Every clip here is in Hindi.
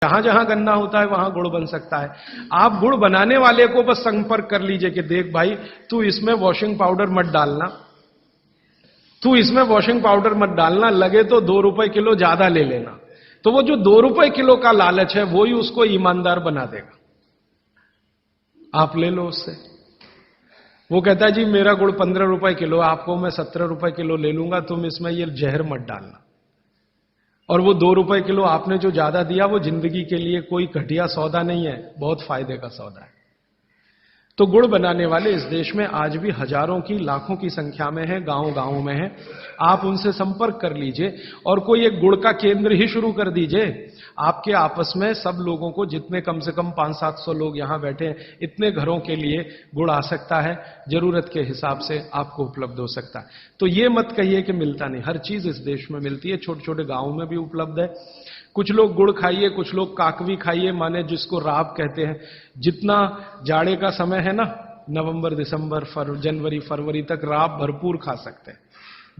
जहां जहां गन्ना होता है वहां गुड़ बन सकता है। आप गुड़ बनाने वाले को बस संपर्क कर लीजिए कि देख भाई, तू इसमें वॉशिंग पाउडर मत डालना, तू इसमें वॉशिंग पाउडर मत डालना, लगे तो 2 रुपए किलो ज्यादा ले लेना। तो वो जो 2 रुपए किलो का लालच है वो ही उसको ईमानदार बना देगा। आप ले लो उससे। वो कहता है जी मेरा गुड़ 15 रुपए किलो, आपको मैं 17 रुपए किलो ले लूंगा, तुम इसमें ये जहर मत डालना। और वो 2 रुपए किलो आपने जो ज्यादा दिया वो जिंदगी के लिए कोई घटिया सौदा नहीं है, बहुत फायदे का सौदा है। तो गुड़ बनाने वाले इस देश में आज भी हजारों की, लाखों की संख्या में हैं, गांव गांव में हैं। आप उनसे संपर्क कर लीजिए और कोई एक गुड़ का केंद्र ही शुरू कर दीजिए। आपके आपस में सब लोगों को, जितने कम से कम 500-700 लोग यहां बैठे हैं, इतने घरों के लिए गुड़ आ सकता है, जरूरत के हिसाब से आपको उपलब्ध हो सकता है। तो ये मत कहिए कि मिलता नहीं, हर चीज इस देश में मिलती है, छोटे छोटे गांवों में भी उपलब्ध है। कुछ लोग गुड़ खाइए, कुछ लोग काकवी खाइए, माने जिसको राब कहते हैं। जितना जाड़े का समय है ना, नवंबर, दिसंबर, जनवरी, फरवरी तक राब भरपूर खा सकते हैं।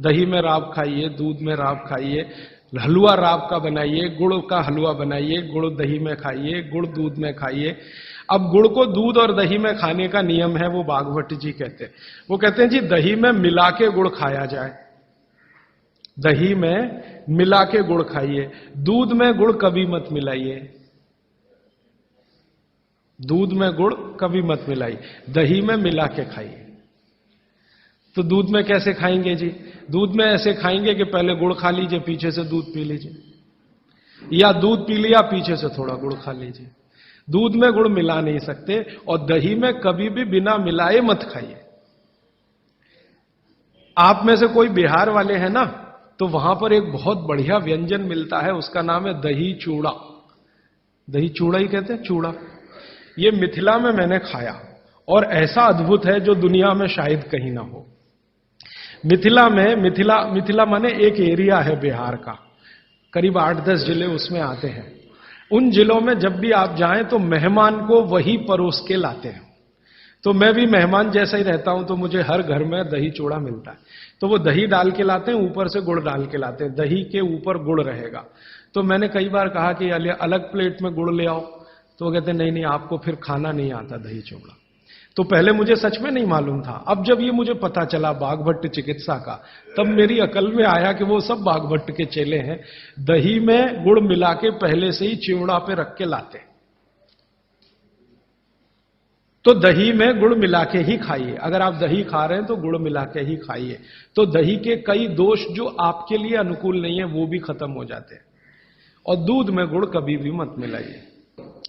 दही में राब खाइए, दूध में राब खाइए, हलवा राब का बनाइए, गुड़ का हलवा बनाइए, गुड़ दही में खाइए, गुड़ दूध में खाइए। अब गुड़ को दूध और दही में खाने का नियम है, वो बागभट्ट जी कहते हैं। वो कहते हैं जी दही में मिला के गुड़ खाया जाए, दही में मिला के गुड़ खाइए, दूध में गुड़ कभी मत मिलाइए, दूध में गुड़ कभी मत मिलाइए, दही में मिला के खाइए। तो दूध में कैसे खाएंगे जी? दूध में ऐसे खाएंगे कि पहले गुड़ खा लीजिए, पीछे से दूध पी लीजिए, या दूध पी लिया, पीछे से थोड़ा गुड़ खा लीजिए। दूध में गुड़ मिला नहीं सकते, और दही में कभी भी बिना मिलाए मत खाइए। आप में से कोई बिहार वाले हैं ना, तो वहां पर एक बहुत बढ़िया व्यंजन मिलता है, उसका नाम है दही चूड़ा। दही चूड़ा ही कहते हैं, चूड़ा। ये मिथिला में मैंने खाया और ऐसा अद्भुत है जो दुनिया में शायद कहीं ना हो। मिथिला में, मिथिला माने एक एरिया है बिहार का, करीब 8-10 जिले उसमें आते हैं। उन जिलों में जब भी आप जाएं तो मेहमान को वही परोस के लाते हैं। तो मैं भी मेहमान जैसा ही रहता हूं, तो मुझे हर घर में दही चूड़ा मिलता है। तो वो दही डाल के लाते हैं, ऊपर से गुड़ डाल के लाते हैं, दही के ऊपर गुड़ रहेगा। तो मैंने कई बार कहा कि अलग प्लेट में गुड़ ले आओ, तो वो कहते नहीं नहीं, आपको फिर खाना नहीं आता दही चूड़ा। तो पहले मुझे सच में नहीं मालूम था। अब जब ये मुझे पता चला बागभट्ट चिकित्सा का, तब मेरी अकल में आया कि वो सब बागभट्ट के चेले हैं, दही में गुड़ मिला के पहले से ही चिवड़ा पे रख के लाते। तो दही में गुड़ मिला के ही खाइए। अगर आप दही खा रहे हैं तो गुड़ मिला के ही खाइए। तो दही के कई दोष जो आपके लिए अनुकूल नहीं है वो भी खत्म हो जाते हैं। और दूध में गुड़ कभी भी मत मिलाइए।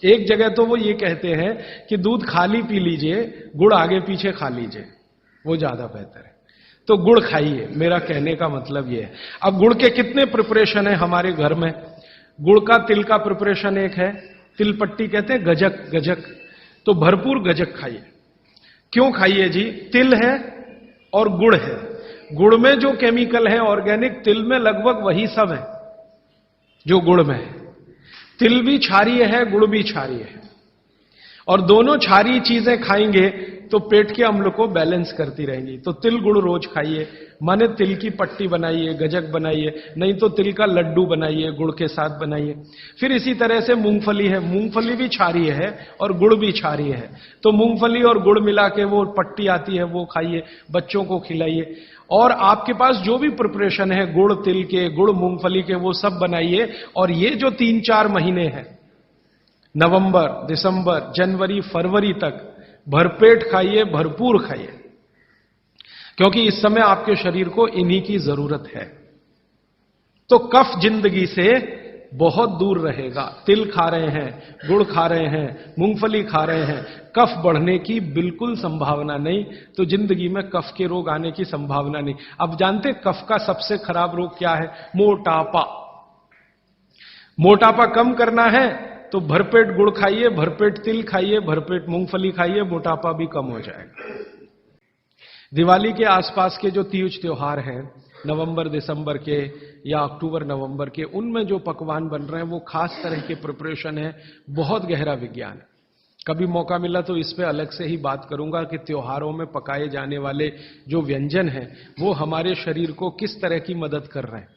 एक जगह तो वो ये कहते हैं कि दूध खाली पी लीजिए, गुड़ आगे पीछे खा लीजिए, वो ज्यादा बेहतर है। तो गुड़ खाइए, मेरा कहने का मतलब ये है। अब गुड़ के कितने प्रिपरेशन है हमारे घर में? गुड़ का, तिल का प्रिपरेशन एक है, तिल पट्टी कहते हैं, गजक, गजक। तो भरपूर गजक खाइए। क्यों खाइए जी? तिल है और गुड़ है। गुड़ में जो केमिकल है ऑर्गेनिक, तिल में लगभग वही सब है जो गुड़ में है। तिल भी क्षारीय है, गुड़ भी क्षारीय है, और दोनों क्षारीय चीजें खाएंगे तो पेट के अम्ल को बैलेंस करती रहेंगी। तो तिल गुड़ रोज खाइए, माने तिल की पट्टी बनाइए, गजक बनाइए, नहीं तो तिल का लड्डू बनाइए, गुड़ के साथ बनाइए। फिर इसी तरह से मूंगफली है, मूंगफली भी क्षारीय है और गुड़ भी क्षारीय है। तो मूंगफली और गुड़ मिला के वो पट्टी आती है, वो खाइए, बच्चों को खिलाइए। और आपके पास जो भी प्रिपरेशन है गुड़ तिल के, गुड़ मूंगफली के, वो सब बनाइए। और ये जो 3-4 महीने हैं, नवंबर, दिसंबर, जनवरी, फरवरी तक, भरपेट खाइए, भरपूर खाइए, क्योंकि इस समय आपके शरीर को इन्हीं की जरूरत है। तो कफ जिंदगी से बहुत दूर रहेगा। तिल खा रहे हैं, गुड़ खा रहे हैं, मूंगफली खा रहे हैं, कफ बढ़ने की बिल्कुल संभावना नहीं। तो जिंदगी में कफ के रोग आने की संभावना नहीं। अब जानते कफ का सबसे खराब रोग क्या है? मोटापा। मोटापा कम करना है तो भरपेट गुड़ खाइए, भरपेट तिल खाइए, भरपेट मूंगफली खाइए, मोटापा भी कम हो जाएगा। दिवाली के आसपास के जो तीज त्योहार हैं, नवंबर दिसंबर के या अक्टूबर नवंबर के, उनमें जो पकवान बन रहे हैं वो खास तरह के प्रिपरेशन है, बहुत गहरा विज्ञान है। कभी मौका मिला तो इस पे अलग से ही बात करूंगा कि त्योहारों में पकाए जाने वाले जो व्यंजन हैं वो हमारे शरीर को किस तरह की मदद कर रहे हैं।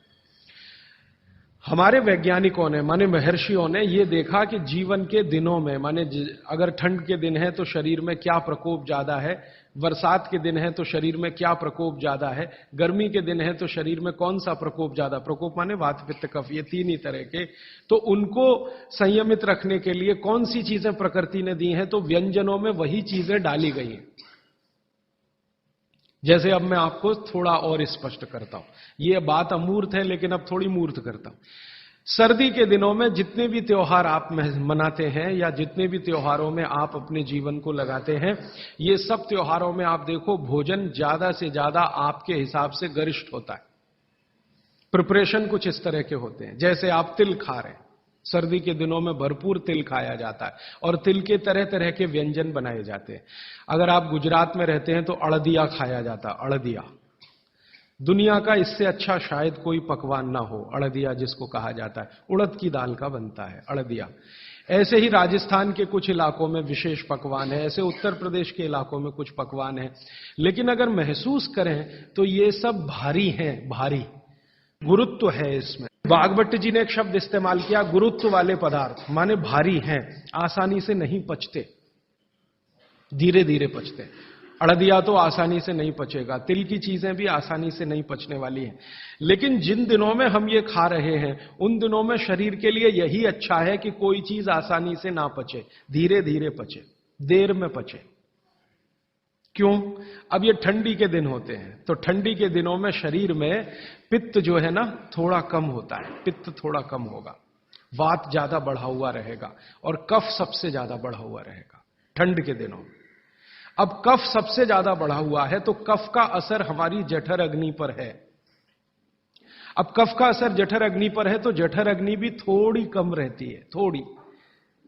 हमारे वैज्ञानिकों ने माने महर्षियों ने ये देखा कि जीवन के दिनों में माने अगर ठंड के दिन है तो शरीर में क्या प्रकोप ज्यादा है, बरसात के दिन है तो शरीर में क्या प्रकोप ज्यादा है, गर्मी के दिन है तो शरीर में कौन सा प्रकोप ज्यादा, प्रकोप माने वात पित्त कफ, ये तीन ही तरह के, तो उनको संयमित रखने के लिए कौन सी चीजें प्रकृति ने दी हैं, तो व्यंजनों में वही चीजें डाली गई हैं। जैसे अब मैं आपको थोड़ा और स्पष्ट करता हूं, ये बात अमूर्त है लेकिन अब थोड़ी मूर्त करता हूं। सर्दी के दिनों में जितने भी त्योहार आप मनाते हैं या जितने भी त्योहारों में आप अपने जीवन को लगाते हैं, ये सब त्योहारों में आप देखो भोजन ज्यादा से ज्यादा आपके हिसाब से गरिष्ठ होता है। प्रिपरेशन कुछ इस तरह के होते हैं, जैसे आप तिल खा रहे हैं, सर्दी के दिनों में भरपूर तिल खाया जाता है और तिल के तरह तरह के व्यंजन बनाए जाते हैं। अगर आप गुजरात में रहते हैं तो अड़दिया खाया जाता है, अड़दिया। दुनिया का इससे अच्छा शायद कोई पकवान ना हो, अड़दिया जिसको कहा जाता है, उड़द की दाल का बनता है अड़दिया। ऐसे ही राजस्थान के कुछ इलाकों में विशेष पकवान है, ऐसे उत्तर प्रदेश के इलाकों में कुछ पकवान है। लेकिन अगर महसूस करें तो ये सब भारी हैं, भारी गुरुत्व है इसमें। बागभट्ट जी ने एक शब्द इस्तेमाल किया, गुरुत्व वाले पदार्थ, माने भारी हैं, आसानी से नहीं पचते, धीरे धीरे पचते। अड़दिया तो आसानी से नहीं पचेगा, तिल की चीजें भी आसानी से नहीं पचने वाली हैं। लेकिन जिन दिनों में हम ये खा रहे हैं उन दिनों में शरीर के लिए यही अच्छा है कि कोई चीज आसानी से ना पचे, धीरे धीरे पचे, देर में पचे। क्यों? अब ये ठंडी के दिन होते हैं तो ठंडी के दिनों में शरीर में पित्त जो है ना थोड़ा कम होता है, पित्त थोड़ा कम होगा, वात ज्यादा बढ़ा हुआ रहेगा और कफ सबसे ज्यादा बढ़ा हुआ रहेगा ठंड के दिनों में। अब कफ सबसे ज्यादा बढ़ा हुआ है तो कफ का असर हमारी जठर अग्नि पर है। अब कफ का असर जठर अग्नि पर है तो जठर अग्नि भी थोड़ी कम रहती है, थोड़ी,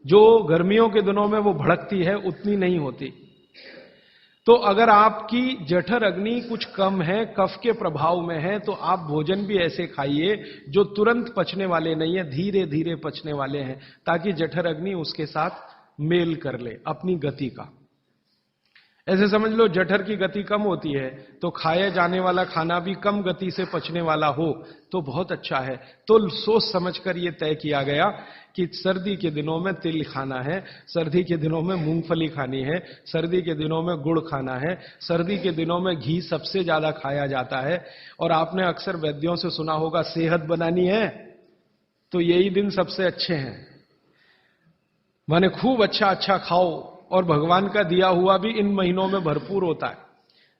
जो गर्मियों के दिनों में वो भड़कती है उतनी नहीं होती। तो अगर आपकी जठर अग्नि कुछ कम है, कफ के प्रभाव में है, तो आप भोजन भी ऐसे खाइए जो तुरंत पचने वाले नहीं है, धीरे धीरे पचने वाले हैं, ताकि जठर अग्नि उसके साथ मेल कर ले अपनी गति का। ऐसे समझ लो जठर की गति कम होती है तो खाए जाने वाला खाना भी कम गति से पचने वाला हो तो बहुत अच्छा है। तो सोच समझकर यह तय किया गया कि सर्दी के दिनों में तिल खाना है, सर्दी के दिनों में मूंगफली खानी है, सर्दी के दिनों में गुड़ खाना है, सर्दी के दिनों में घी सबसे ज्यादा खाया जाता है। और आपने अक्सर वैद्यों से सुना होगा सेहत बनानी है तो यही दिन सबसे अच्छे हैं, माने खूब अच्छा अच्छा खाओ। और भगवान का दिया हुआ भी इन महीनों में भरपूर होता है,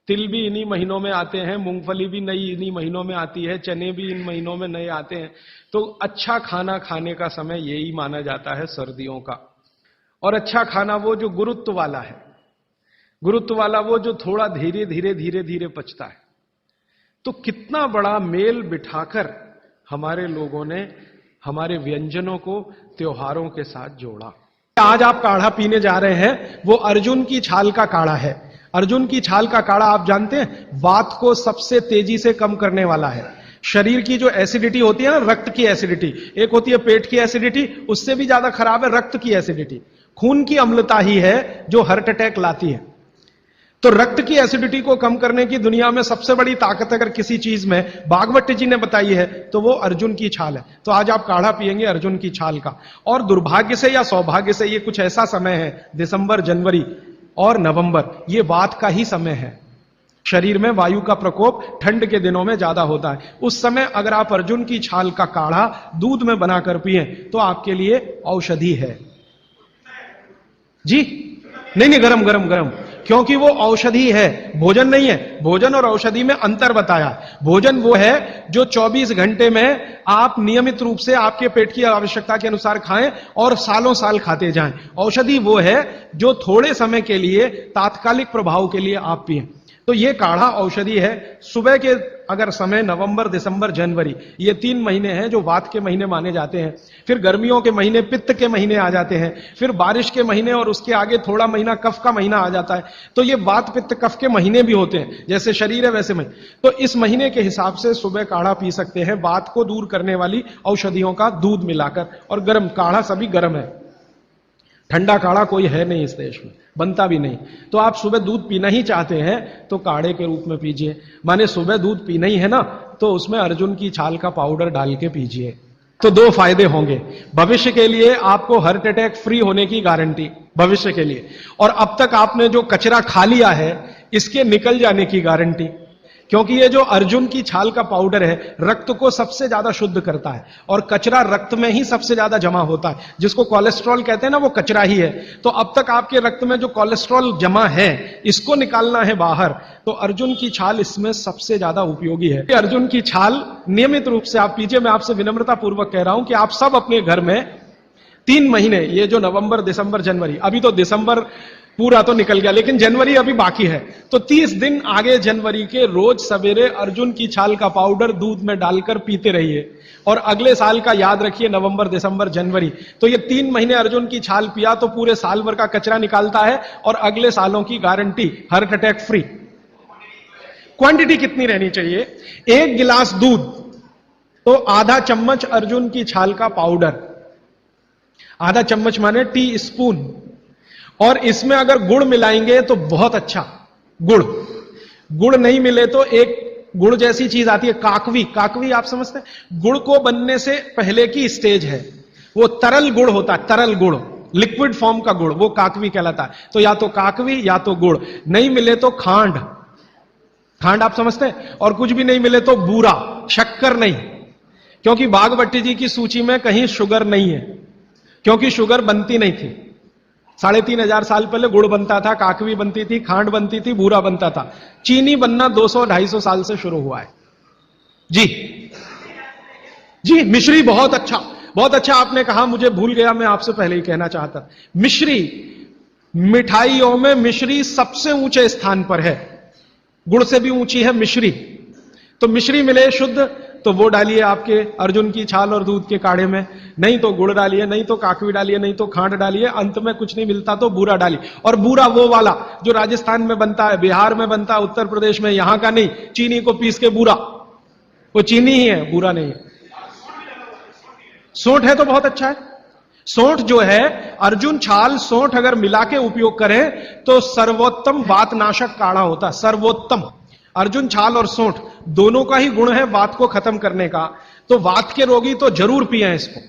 तिल भी इन्हीं महीनों में आते हैं, मूंगफली भी नई इन्हीं महीनों में आती है, चने भी इन महीनों में नए आते हैं। तो अच्छा खाना खाने का समय यही माना जाता है सर्दियों का। और अच्छा खाना वो जो गुरुत्व वाला है, गुरुत्व वाला वो जो थोड़ा धीरे धीरे धीरे धीरे पचता है। तो कितना बड़ा मेल बिठाकर हमारे लोगों ने हमारे व्यंजनों को त्योहारों के साथ जोड़ा। आज आप काढ़ा पीने जा रहे हैं, वो अर्जुन की छाल का काढ़ा है। अर्जुन की छाल का काढ़ा आप जानते हैं वात को सबसे तेजी से कम करने वाला है। शरीर की जो एसिडिटी होती है ना, रक्त की एसिडिटी, एक होती है पेट की एसिडिटी, उससे भी ज्यादा खराब है रक्त की एसिडिटी। खून की अम्लता ही है जो हार्ट अटैक लाती है। तो रक्त की एसिडिटी को कम करने की दुनिया में सबसे बड़ी ताकत अगर किसी चीज में बागभट्ट जी ने बताई है तो वो अर्जुन की छाल है। तो आज आप काढ़ा पिएंगे अर्जुन की छाल का। और दुर्भाग्य से या सौभाग्य से ये कुछ ऐसा समय है, दिसंबर, जनवरी और नवंबर, ये वात का ही समय है। शरीर में वायु का प्रकोप ठंड के दिनों में ज्यादा होता है। उस समय अगर आप अर्जुन की छाल का काढ़ा दूध में बनाकर पिए तो आपके लिए औषधि है जी। नहीं, गरम गरम गरम, क्योंकि वो औषधि है, भोजन नहीं है। भोजन और औषधि में अंतर बताया। भोजन वो है जो 24 घंटे में आप नियमित रूप से आपके पेट की आवश्यकता के अनुसार खाएं और सालों साल खाते जाएं। औषधि वो है जो थोड़े समय के लिए तात्कालिक प्रभाव के लिए आप पिएं। तो ये काढ़ा औषधि है। सुबह के अगर समय नवंबर, दिसंबर, जनवरी, ये 3 महीने हैं जो वात के महीने माने जाते हैं। फिर गर्मियों के महीने पित्त के महीने आ जाते हैं। फिर बारिश के महीने और उसके आगे थोड़ा महीना कफ का महीना आ जाता है। तो ये वात पित्त कफ के महीने भी होते हैं, जैसे शरीर है वैसे में। तो इस महीने के हिसाब से सुबह काढ़ा पी सकते हैं, वात को दूर करने वाली औषधियों का दूध मिलाकर। और गर्म काढ़ा सभी गर्म है, ठंडा काढ़ा कोई है नहीं इस देश में, बनता भी नहीं। तो आप सुबह दूध पीना ही चाहते हैं तो काढ़े के रूप में पीजिए। माने सुबह दूध पीना ही है ना, तो उसमें अर्जुन की छाल का पाउडर डाल के पीजिए। तो दो फायदे होंगे। भविष्य के लिए आपको हार्ट अटैक फ्री होने की गारंटी भविष्य के लिए, और अब तक आपने जो कचरा खा लिया है इसके निकल जाने की गारंटी, क्योंकि ये जो अर्जुन की छाल का पाउडर है रक्त को सबसे ज्यादा शुद्ध करता है, और कचरा रक्त में ही सबसे ज्यादा जमा होता है, जिसको कोलेस्ट्रॉल कहते हैं ना, वो कचरा ही है। तो अब तक आपके रक्त में जो कोलेस्ट्रॉल जमा है इसको निकालना है बाहर, तो अर्जुन की छाल इसमें सबसे ज्यादा उपयोगी है। अर्जुन की छाल नियमित रूप से आप पीजिए। मैं आपसे विनम्रता पूर्वक कह रहा हूं कि आप सब अपने घर में 3 महीने, ये जो नवंबर, दिसंबर, जनवरी, अभी तो दिसंबर पूरा तो निकल गया लेकिन जनवरी अभी बाकी है, तो 30 दिन आगे जनवरी के रोज सवेरे अर्जुन की छाल का पाउडर दूध में डालकर पीते रहिए, और अगले साल का याद रखिए, नवंबर, दिसंबर, जनवरी। तो ये 3 महीने अर्जुन की छाल पिया तो पूरे साल भर का कचरा निकालता है, और अगले सालों की guarantee heart attack free. Quantity कितनी रहनी चाहिए? 1 गिलास दूध तो आधा चम्मच अर्जुन की छाल का पाउडर, आधा चम्मच माने टी स्पून, और इसमें अगर गुड़ मिलाएंगे तो बहुत अच्छा। गुड़ नहीं मिले तो एक गुड़ जैसी चीज आती है काकवी, काकवी आप समझते हैं? गुड़ को बनने से पहले की स्टेज है, वो तरल गुड़ होता है, तरल गुड़, लिक्विड फॉर्म का गुड़, वो काकवी कहलाता है। तो या तो काकवी या तो गुड़, नहीं मिले तो खांड, खांड आप समझते हैं? और कुछ भी नहीं मिले तो बूरा, शक्कर नहीं, क्योंकि बागभट्टी जी की सूची में कहीं शुगर नहीं है, क्योंकि शुगर बनती नहीं थी। 3500 साल पहले गुड़ बनता था, काकवी बनती थी, खांड बनती थी, बूरा बनता था। चीनी बनना 200-250 साल से शुरू हुआ है। जी मिश्री बहुत अच्छा, बहुत अच्छा आपने कहा, मुझे भूल गया, मैं आपसे पहले ही कहना चाहता। मिश्री, मिठाइयों में मिश्री सबसे ऊंचे स्थान पर है, गुड़ से भी ऊंची है मिश्री। तो मिश्री मिले शुद्ध तो वो डालिए आपके अर्जुन की छाल और दूध के काढ़े में, नहीं तो गुड़ डालिए, नहीं तो काकवी डालिए, नहीं तो खांड डालिए, अंत में कुछ नहीं मिलता तो बूरा डालिए। और बूरा वो वाला जो राजस्थान में बनता है, बिहार में बनता है, उत्तर प्रदेश में, यहां का नहीं, चीनी को पीस के बूरा, वो चीनी ही है, बूरा नहीं है। सोंठ है तो बहुत अच्छा है। सोंठ जो है, अर्जुन छाल सोंठ अगर मिला के उपयोग करें तो सर्वोत्तम वातनाशक काढ़ा होता है, सर्वोत्तम। अर्जुन छाल और सोंठ दोनों का ही गुण है वात को खत्म करने का, तो वात के रोगी तो जरूर पिएं इसको।